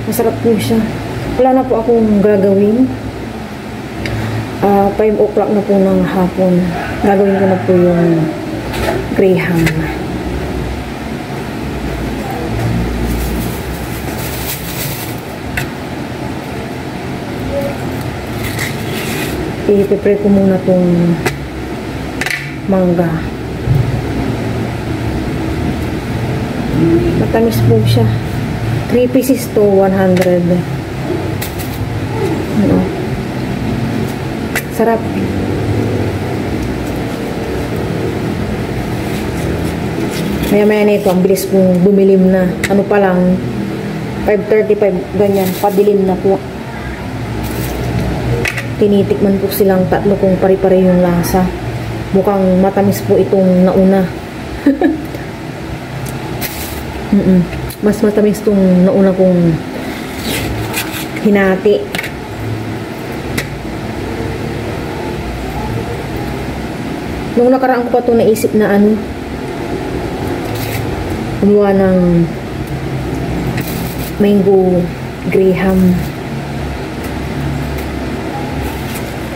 Masarap po siya. Wala na po akong gagawin. 5 o'clock na po ng hapon. Gagawin ko na po yung graham. I-prepare ko muna tong mangga. Matamis po siya. 3 pieces to 100. Ano? Sarap. Maya-maya na ito. Ang bilis kong bumilim na. Ano pa lang, 5:35, ganyan. Padilim na po. Tinitikman po silang tatlo kung pare-pare yung lasa. Mukhang matamis po itong nauna. Mas matamis itong nauna kong hinati. Nung nakaraan ko pa ito naisip na gumawa ng mango graham.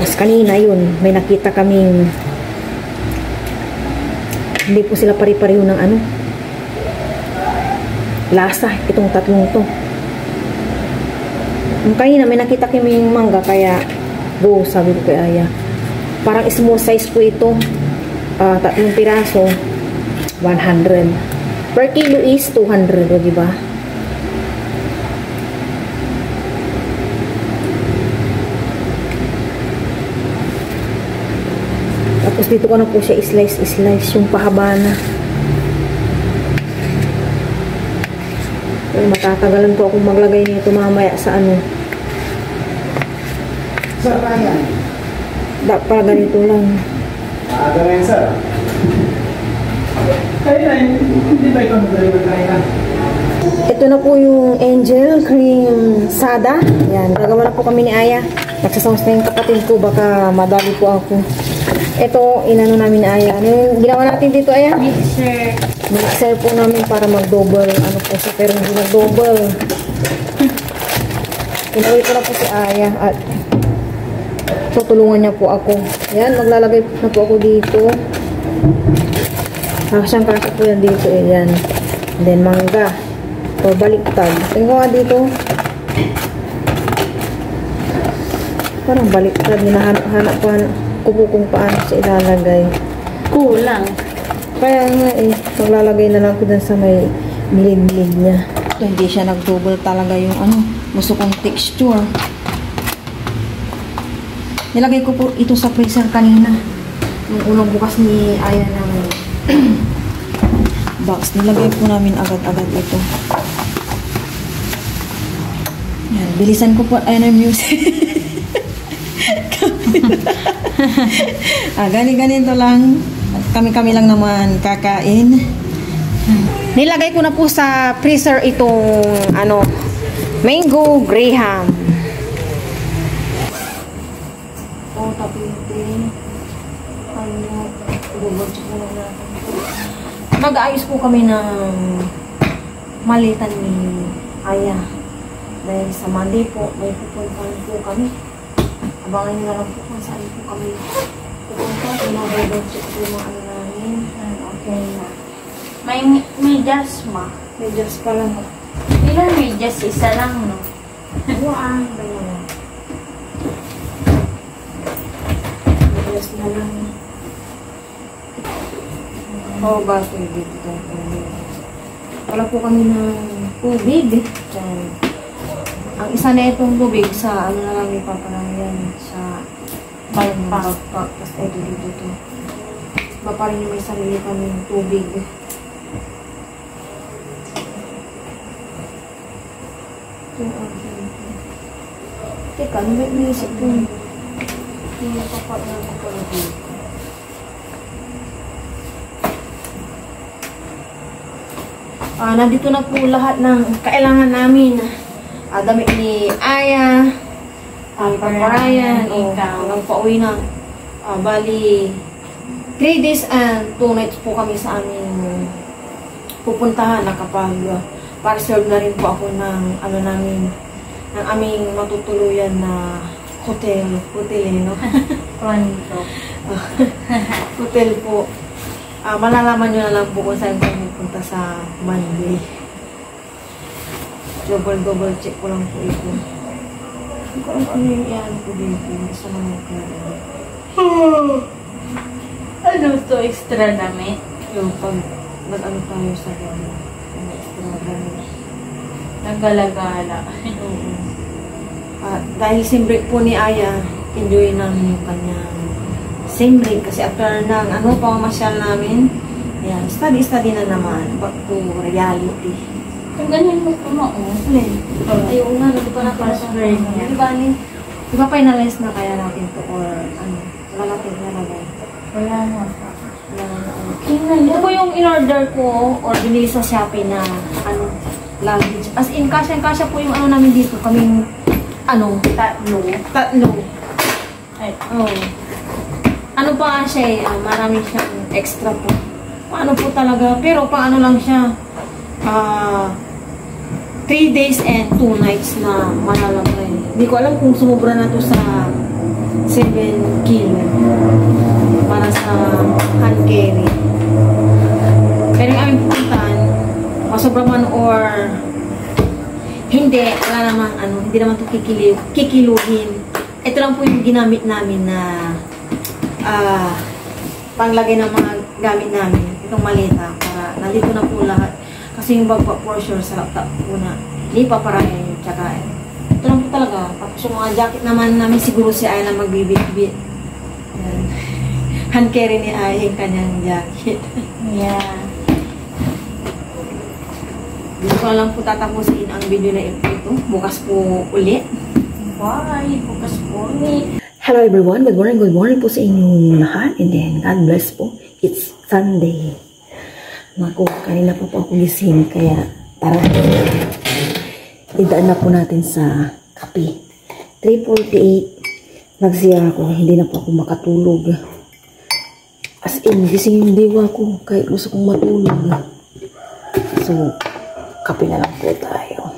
Tapos kanina yun, may nakita kaming hindi po sila pari-pareho ng lasa, itong tatlong to. Kanina may nakita kaming mangga, kaya go, sabi ko kay Aya. Parang small size po ito. 3 piraso, 100. Per kilo is 200, o diba? Tapos dito ko na po siya slice yung pahaba na. Pero matatagalan po akong maglagay nito mamaya sa Sir, kaya? para ganito lang. Ganyan, sir. Kaya na, hindi ba ikaw nag-deliver? Ito na po yung angel cream sada. Yan, gagawa na po kami ni Aya. Nagsasounds na yung kapatid ko, baka madali po ako. Ito, inano namin ni Aya. Ano yung ginawa natin dito, Aya? Mixer. Mixer po namin para mag-double. Ano po siya, pero hindi mag-double. Inawin ko na po si Aya at tutulungan niya po ako. Yan, maglalagay na po ako dito. Kasyang-kasya po yan dito. Yan. And then, mangga. O, baliktad. Tingnan nga dito. Parang baliktad. Hinahanap ko po kung paano siya ilalagay. Kulang. Kaya nga maglalagay na lang ko dun sa may milid-milid niya. So, hindi siya nag-double talaga yung gusto kong texture. Nilagay ko po ito sa freezer kanina. Yung unang bukas ni Aya ng box. Nilagay po namin agad-agad ito. Yan, bilisan ko po. Ayan ang music. Ganito lang. Kami-kami lang naman kakain. Nilagay ko na po sa freezer itong mango graham. Mag-aayos po kami ng malitan ni Aya. Dahil sa Monday po, may pupuntahan po kami. Abangan nyo na lang po kung saan po kami pupunta. Pinag-double check po yung mga namin. Okay na. May jas ma. May just pa lang. Ilan may jas? Isa lang, no? Buwan. Dalawa. May just na lang. Oo ba? Pwede dito. Wala po kami ng tubig. Diyan. Ang isa na itong tubig sa na lang ipapanayan sa backpack. Tapos ito dito. Ba pa rin may sarili kaming tubig. Teka, may isip ko. Hindi napapagyan ko pala dito. Nandito na po lahat ng kailangan namin. Damit ni Aya, Paparayan, nang pauwi na. Bali, 3 days and 2 nights po kami sa aming pupuntahan na kapag pa-serve na rin po ako ng namin ng aming matutuluyan na hotel, no? Pronto. Hotel po. Malalaman nyo na lang po kung saan kami punta sa Monday. Double check ko lang po ito. Kung ano yung iyan po dito, isa naman kaya. Ano to, extra damit? Yung pag nag-ano tayo sa gano, yung extra gano. Nagalagala. Oo. Dahil sim break po ni Aya, enjoy namin yung kanyang sim break. Kasi after ng pamamasyal namin, yan, study na naman, back to reality. Kung ganyan mo ito mo, Ayaw nga, hindi pa nakasabay niya. Di ba finalize na kaya natin to or wala natin nalagay? wala na pa. Ito po yung in-order ko or binili sa Shopee na luggage. As in, kasya po yung namin dito. Kaming, tatlo. Ay, Ano pa nga siya eh, marami siyang extra po. Paano po talaga, pero paano lang siya, 3 days and 2 nights na malalagay. Hindi ko alam kung sumubra na to sa 7 kilo para sa hand carry. Pero yung aming pupuntahan, masobra man or hindi, wala namang hindi naman ito kikiluhin. Ito lang po yung ginamit namin na panglagay ng mga gamit namin. Itong maleta para nandito na po lahat. Kasi yung bag pa for sure sa laptop po na hindi pa parahin. Tsaka ito lang po talaga. Tapos yung mga jacket naman namin siguro si Ay na magbibit-bit. Hand carry ni Ay yung kanyang jacket. yeah. Dito ko lang po tatapusin ang video na ito. Bukas po ulit. Bye. Bukas po ulit. Hello everyone, good morning po sa inyong lahat, and then God bless po, it's Sunday. Naku, kanina po ako gising, kaya tara, idaan na po natin sa kape. 3:48, nagsiya ako, hindi na po ako makatulog. As in, gising yung diwa ko, kahit gusto kong matulog. So, kape na lang po tayo.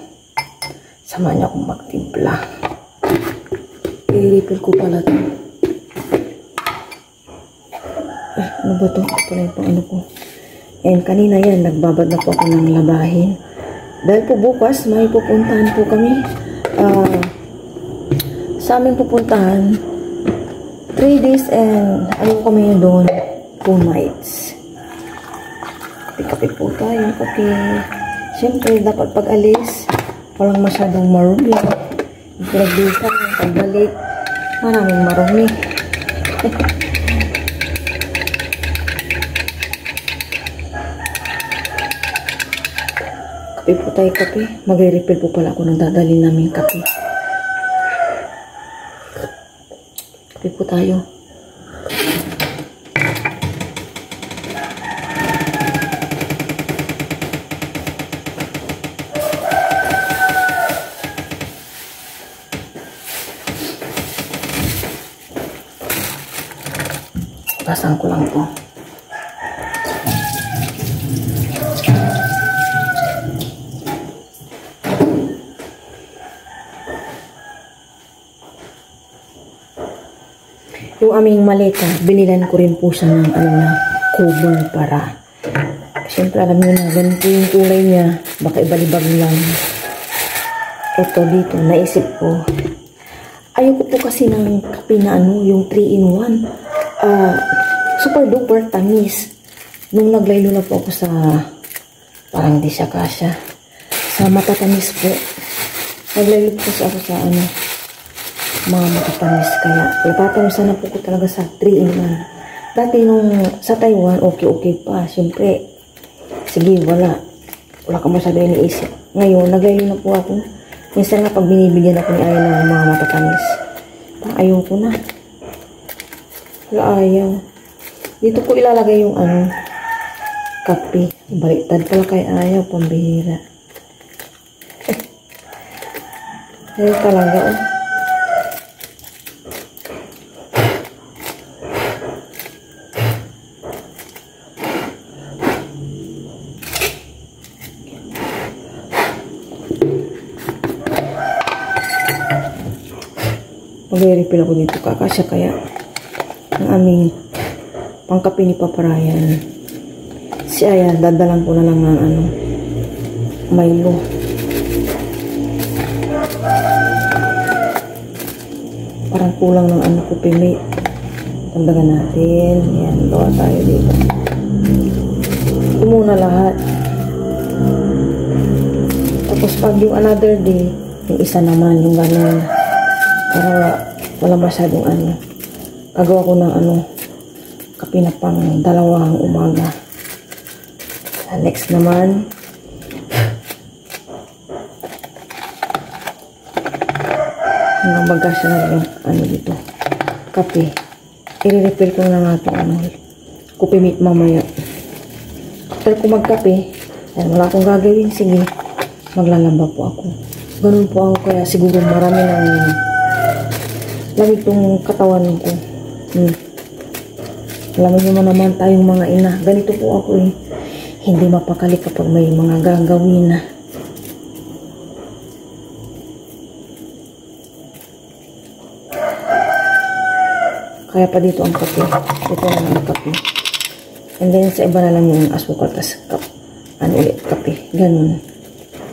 Sama niya akong magtimpla. I-refill ko pala ito. Ano ba ito? Ito na yung ko. And kanina yan, nagbabad na po ako ng labahin. Dahil po bukas, may pupuntahan po kami. Sa aming pupuntahan, 3 days and kami doon, 2 nights. Kape po tayo. Kape. Siyempre, dapat pag alis, walang masyadong marumi. Pinagbisan, pagbalik, maraming marumi. Kape po tayo, kape. Mag-refill po pala ako ng dadalhin namin kape. Kape po tayo. Pasang ko lang po. Yung aming maleta, binilan ko rin po siya ng cover para siyempre alam niyo na ganito yung kulay niya, baka ibalibag lang. Ito dito, naisip ko. Ayoko po kasi ng kape na yung 3-in-1. Super duper tamis. Nung naglaylo na po ako sa parang di siya kasya sa matatamis po, naglaylo po ako sa mga matatamis, kaya napapanasan na po ko talaga sa 3-in-1. Dati nung sa Taiwan, okay pa, siyempre sige, wala ka masyado iniisip. Ngayon naglaylo na po ako, minsan nga pag binibigyan ako ni Aya ng mga matatamis, ayaw ko na. Ayaw. Dito ko ilalagay yung kape. Baliktad pala kay Ayaw, pambihira. Ayaw talaga, Mag-refill ako dito. Kakasya kaya ang aming pangkape ni Papa Ryan. Si Aya, dadalan ko na lang ng Milo. Parang kulang ng kopi, mate. Tagdagan natin. Yan, gawa tayo dito. Ito muna lahat. Tapos pag yung another day, yung isa naman, yung gano'n. Para wala masyadong Gagawa ko ng kape na pang 2 umaga. Next naman, hanggang bagasya na yung dito. Kape. I-refill ko na nga itong kopi meat mamaya. After ko magkape, wala akong gagawin. Sige, maglalaba po ako. Ganun po ako, kaya siguro marami ng lamig itong katawan ko. Alam niyo naman tayong mga ina. Ganito po ako eh. Hindi mapakali kapag may mga gagawin na. Kaya pa dito ang kape. Ito na ang kape. And then sa iba na lang yung asukal. Tas ulit kape. Ganun.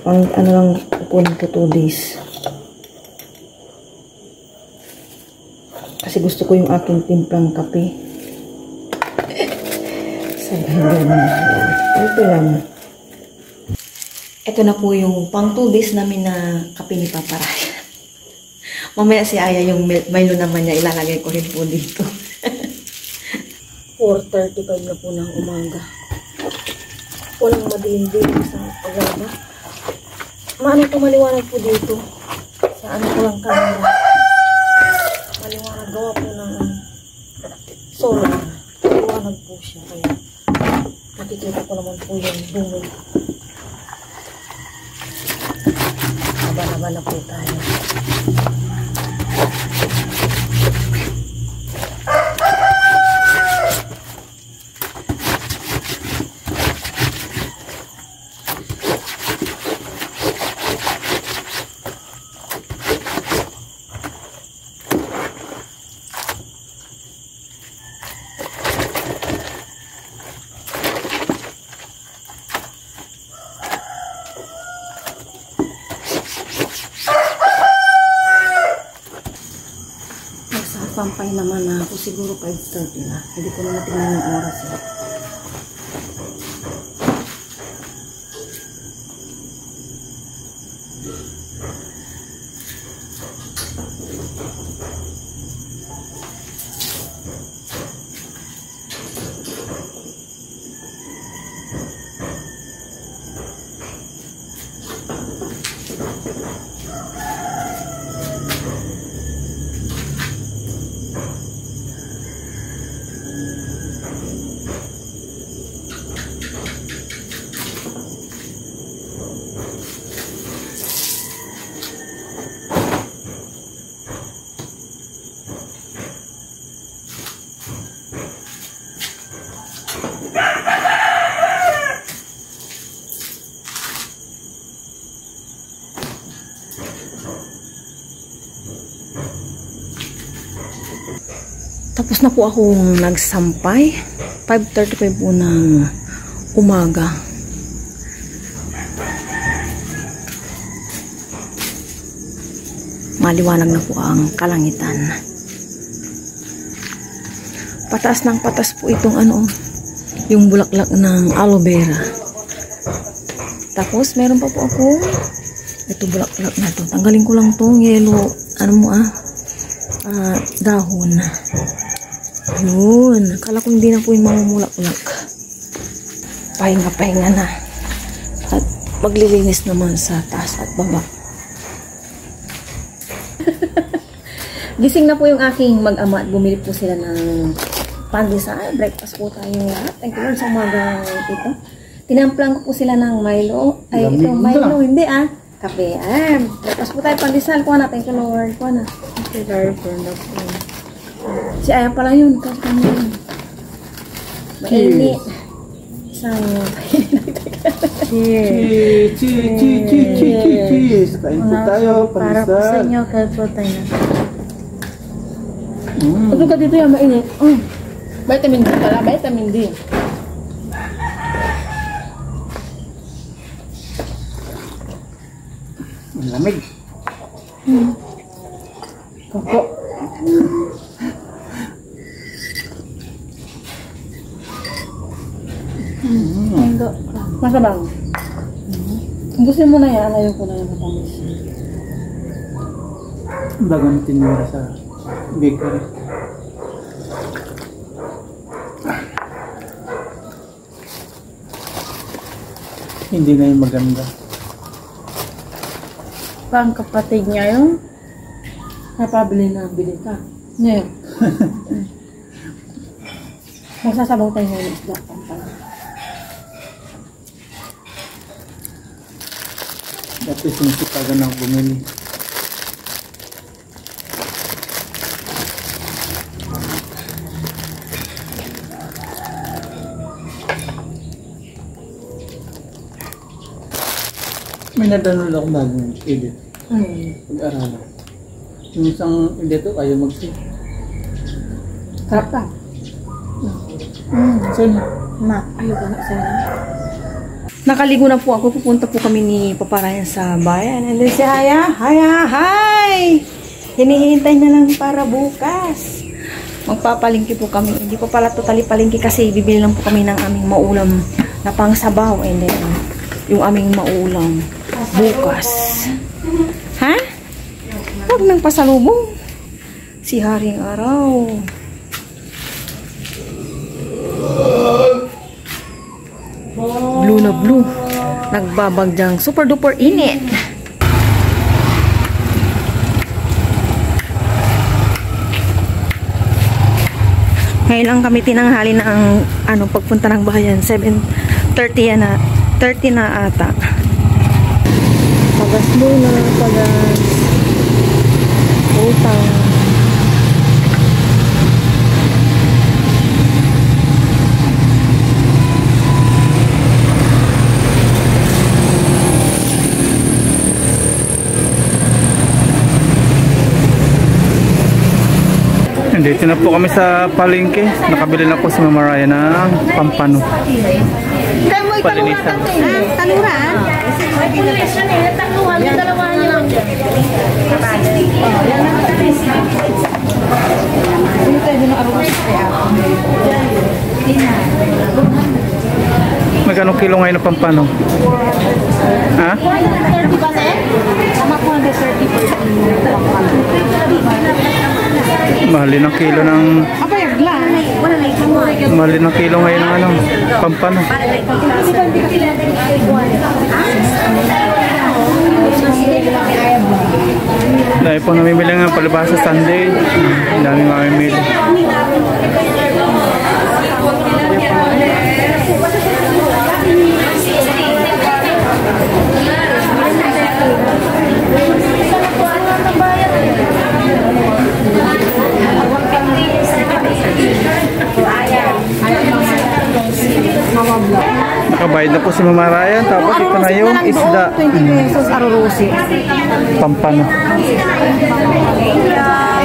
Pang lang kukunin ko 2 days. Kasi gusto ko yung aking timplang kape. Sabay ganun. Ito lang. Ito na po yung pang 2 days namin na kape ni Papa Ryan. Mamaya si Aya yung Milo naman niya, ilalagay ko rin po dito. 4:35 na po ng umaga. Walang madilim-dilim sa paglaba. Maano po maliwanag po dito. Sa ko lang camera. Maliwanag gawa po ng solar. Maliwanag po siya. Kaya nakikita ko naman po yung bungo. Haba-haba na po tayo. Pampay naman na ako, siguro 5:30 na. Hindi ko na natingnan yung oras eh. Tapos na po akong nagsampay. 5:35 po ng umaga. Maliwanag na po ang kalangitan. Pataas ng patas po itong yung bulaklak ng aloe vera. Tapos meron pa po ako ito bulaklak na to. Tanggalin ko lang tong yellow dahon. Yun. Akala ko hindi na po yung mamumulaklak. Pahinga-pahinga na. At maglilinis naman sa taas at baba. Gising na po yung aking mag-ama at bumili po sila ng pandesal. Breakfast po tayo lahat. Thank you Lord sa umaga ito. Tinamplang ko po sila ng Milo. Ay, ito Milo. Hindi kape. Breakfast po tayo pandesal. Kuha na. Thank you Lord. Kuha na. Thank you Lord for the food. Si Aya pala yun. Kasi yun. Mainit. Isang Cheers! Kain po tayo. Para po sa inyo. Kain po tayo. Ito ka dito yan, mainit. Vitamin D pala, vitamin D. Ang lamig. Kako. Masabang. Ubusin mo na yan, ayaw ko na yung matamis. Bagang tinira sa bakery. Hindi na yung maganda. Parang kapatid niya yung napabili na bili ka. Ngayon. Magsasabaw tayo ng isda. Dati sinisipagan ako bumili. May nadownload ako bagong edit. Pag-aralan. Yung isang edit ko ayaw mag-save. Sarap ka. Saan? Ma, ayoko na sana. Nakaligo na po ako. Pupunta po kami ni Papa Ryan sa bayan. And then si Haya. Haya, hi! Hinihintay na lang para bukas. Magpapalingki po kami. Hindi po pala totally palingki kasi bibili lang po kami ng aming maulam na pangsabaw. And then yung aming maulam bukas. Ha? Huwag nang pasalubong. Si Haring Araw. Blue na blue. Nagbabagyang super duper init. Ngayon lang kami tinanghali na ang pagpunta ng bayan. 7:30 na 30 na ata. Pagas muna, pagas. Utang. Dito na po kami sa palengke. Nakabili na po si Mama Raya ng pampano. Palinisan. Taluran? Population eh, takluhan yung dalawa niyo. Hindi tayo din arroz kaya ako. Magkano kilo ngayon ng pampano? Ha? 30 ba sir? Tama po ang 30 per kilo. Mahalin ang kilo ng... Apayag lang. Mahalin ang kilo ngayon ng ano, pampano. Dahil po namimili ng palabasa Sunday. Dami mamimili. Nakabayad na po si Mama Ryan. Tapos ito na yung isda. 20 pesos arurusi. Pampano.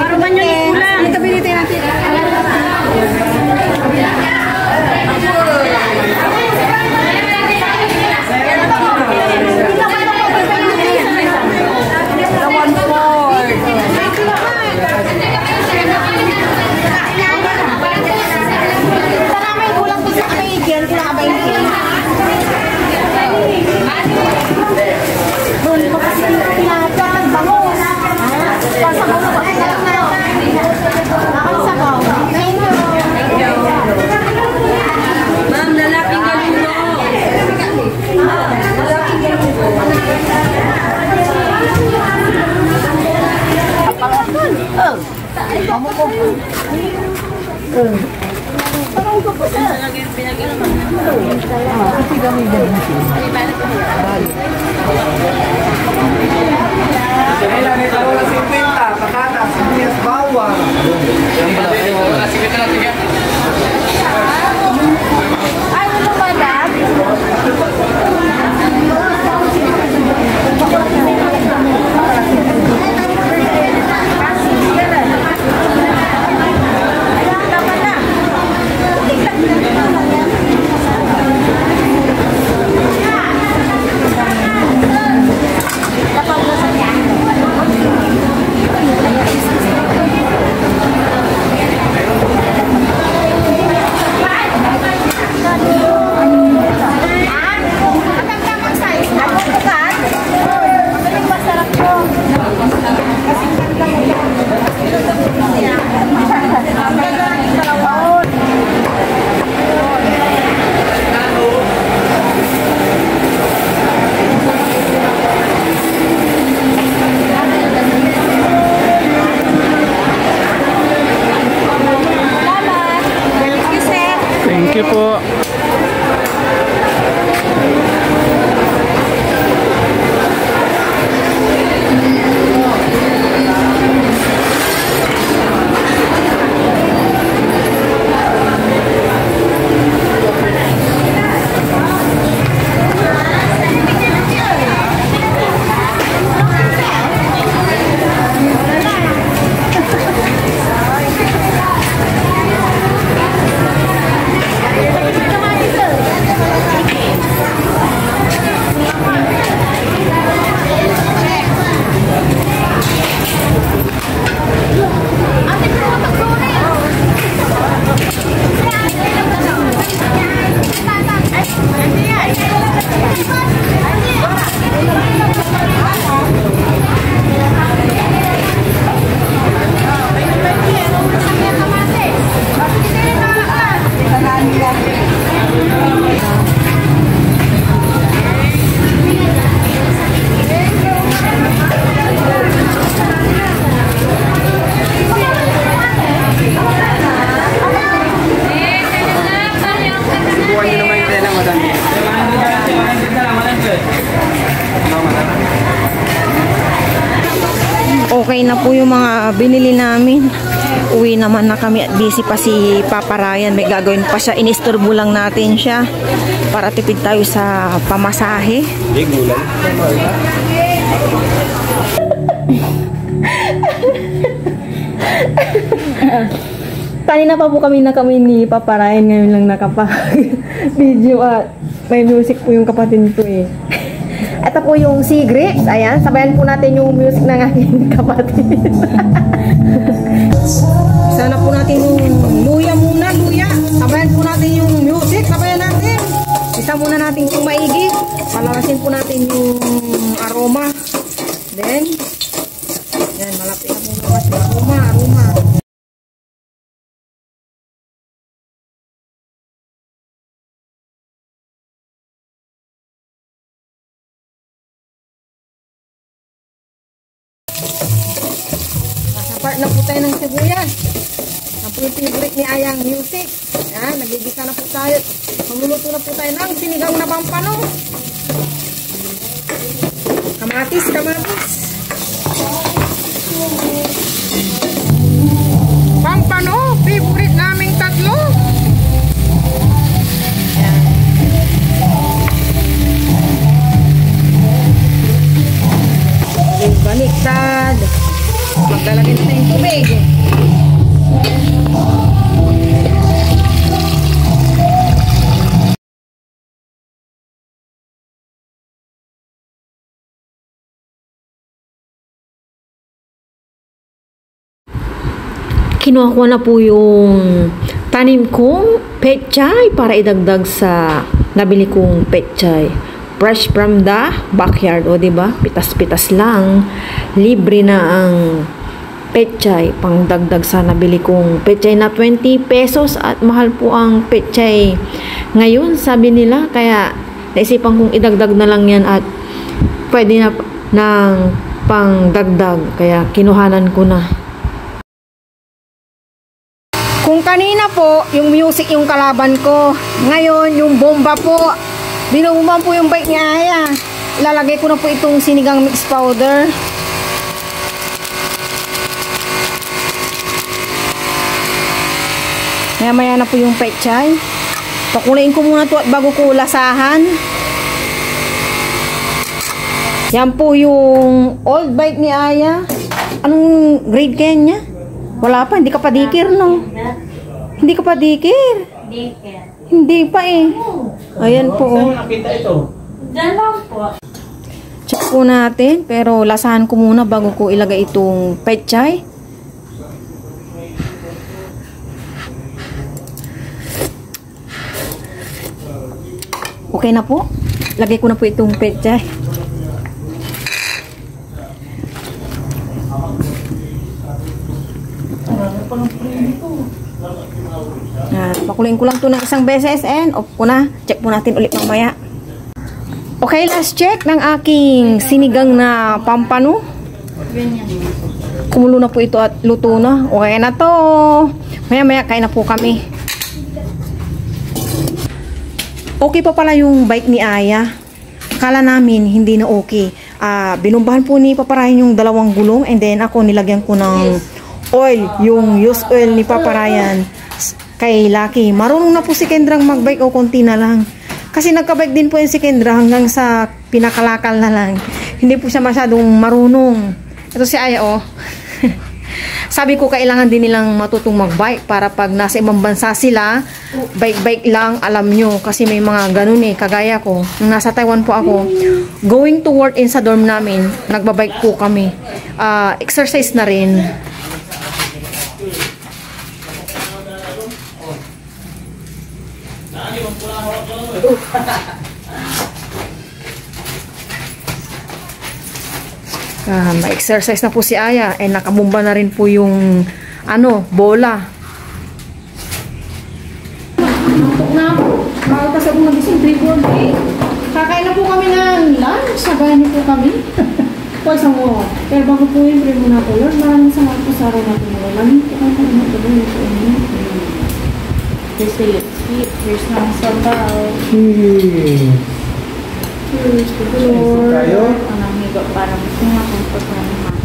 Paruban nyo yung ulam. Ito binitay natin. Patatas, sibuyas, bawang. Ay, ano ba dad? Okay na po yung mga binili namin. Uwi naman na kami at busy pa si Papa Ryan. May gagawin pa siya. Inisturbo lang natin siya para tipid tayo sa pamasahe. Kanina pa po kami ni Papa Ryan. Ngayon lang nakapag-video at may music po yung kapatid ko eh. Ito po yung Sea Grapes. Ayan, sabayan po natin yung music ng aking kapatid. Sana po natin yung luya muna, luya. Sabayan po natin yung music, sabayan natin. Isa muna natin yung maigi. Palarasin po natin yung aroma. Then, yan, malapit na po naman yung aroma. Part na po tayo ng sibuyas. Ang po yung favorite ni Ayang music. Yan, nagigisa na po tayo. Magluluto na po tayo ng sinigang na pampano. Kamatis, kamatis. Pampano, favorite naming tatlo. Yan. Baliktad. Maglalagay na yung tubig. Kinuha ko na po yung tanim kong pechay para idagdag sa nabili kong pechay. Fresh from the backyard, o diba? Pitas-pitas lang. Libre na ang pechay. Pangdagdag sa nabili kong pechay na 20 pesos at mahal po ang pechay ngayon, sabi nila. Kaya naisipan kong idagdag na lang yan at pwede na ng pangdagdag. Kaya kinuhanan ko na. Kung kanina po, yung music yung kalaban ko. Ngayon, yung bomba po. Binubumban po yung bike ni Aya. Ilalagay ko na po itong sinigang mix powder. Maya-maya na po yung pechay. Pakulayin ko muna ito bago ko lasahan. Yan po yung old bike ni Aya. Anong grade kaya niya? Wala pa, hindi ka pa dikir, no? Hindi ka pa dikir? Dikir. Hindi pa eh. Ayan po. Saan nakita ito? Diyan lang po. Check po natin. Pero lasahan ko muna bago ko ilagay itong pechay. Okay na po. Lagay ko na po itong pechay. Pakulayin ko lang ito ng isang beses and off ko na. Check po natin ulit mamaya. Okay, last check ng aking sinigang na pampano. Kumulo na po ito at luto na. Okay na to. Maya-maya kain na po kami. Okay pa pala yung bike ni Aya. Akala namin hindi na okay. Binumbahan po ni Papa Ryan yung dalawang gulong and then ako nilagyan ko ng oil, yung used oil ni Papa Ryan kay Lucky. Marunong na po si Kendrang magbike o konti na lang. Kasi nagkabike din po yung si Kendra hanggang sa pinakalakal na lang. Hindi po siya masyadong marunong. Ito si Aya, oh. Sabi ko kailangan din nilang matutong magbike para pag nasa ibang bansa sila, bike-bike lang, alam nyo. Kasi may mga ganun eh, kagaya ko. Nung nasa Taiwan po ako, going to work in sa dorm namin, nagbabike po kami. Exercise na rin. Ma-exercise na po si Aya and nakabumba na rin po yung bola. Na bago kasi ako magising 3:40. Kakain na po kami ng lunch. Sabayan niyo po kami. Pwede sa mo. Pero bago po yung pray muna po yun, maraming salamat po sa araw natin. Maraming po kayo na ito po yung Here's the sweet. Here's na sabaw. Cheers to the Lord. Ang amigo para gusto nga kung pagkanaman.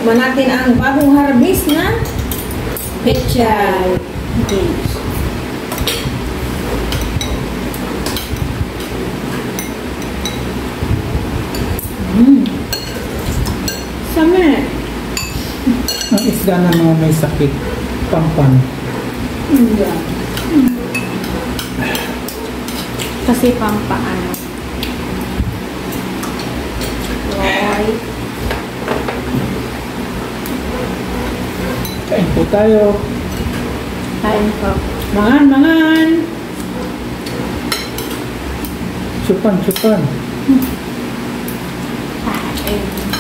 Tikman natin ang bagong harvest na pechay. Sama. Ang isda na mga may sakit. Pampan. Kasi pampaano. Roy. Kain po tayo. Kain po. Mangan. Chupan. Kain.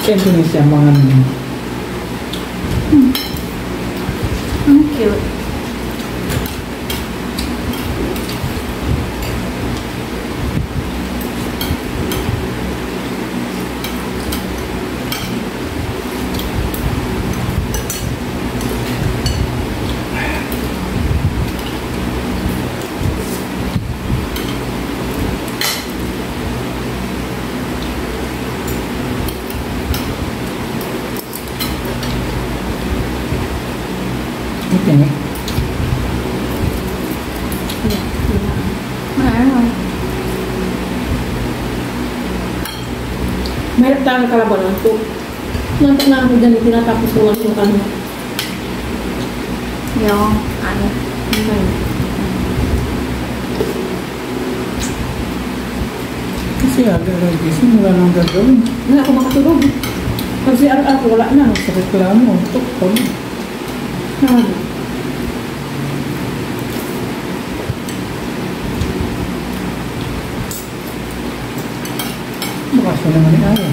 Sa Indonesia, mga Ang cute. ini. Mayroon tayong kalabanan to. Nantok na ako dyan, tinatapos ko lang yung kanina. Yung ano. Kasi agad-agad gising, wala nang gagawin. Wala ako makatulog. Kasi araw-araw ko wala na. Sa reklamo, tukpag. Bakasyon naman ni Aya.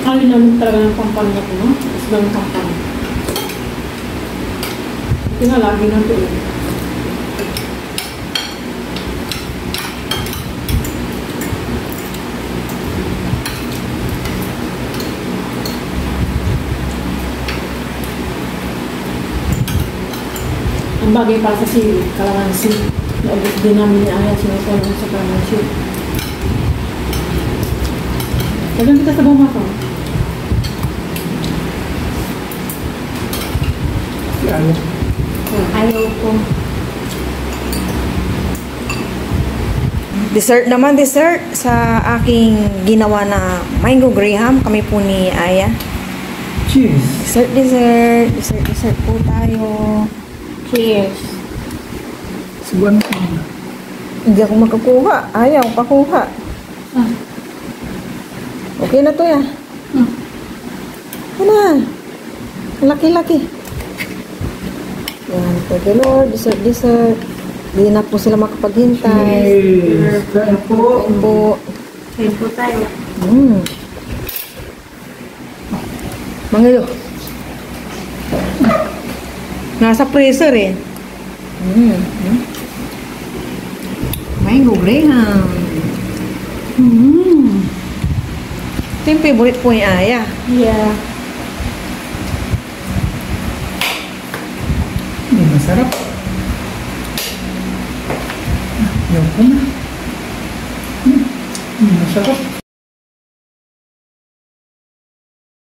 Alin naman talaga ng pampan na ito, no? Isda ng pampan. Ito nga, lagi na ito eh. Ang bagay para sa sili, kalamansi. Naubos din namin ni Aya, sinusuan mo sa kalamansi. Lagyan kita sa bumma ko. Si Aya. Ayaw ko. Dessert sa aking ginawa na mango graham. Kami po ni Aya. Cheers. Dessert po tayo. Cheers. Subuan ko. Hindi ako makakuha. Ayaw, pakuha. Okay na to ya. Ano? Ang laki-laki. Yan, thank you Lord. Dessert. Hindi na po sila makapaghintay. Cheers. Kain po. Kain po. Kain po tayo. Mangilo. Nasa freezer eh. Mango graham. Ito yung favorite po ni Aya. Yeah. Masarap. Ayoko na. Masarap.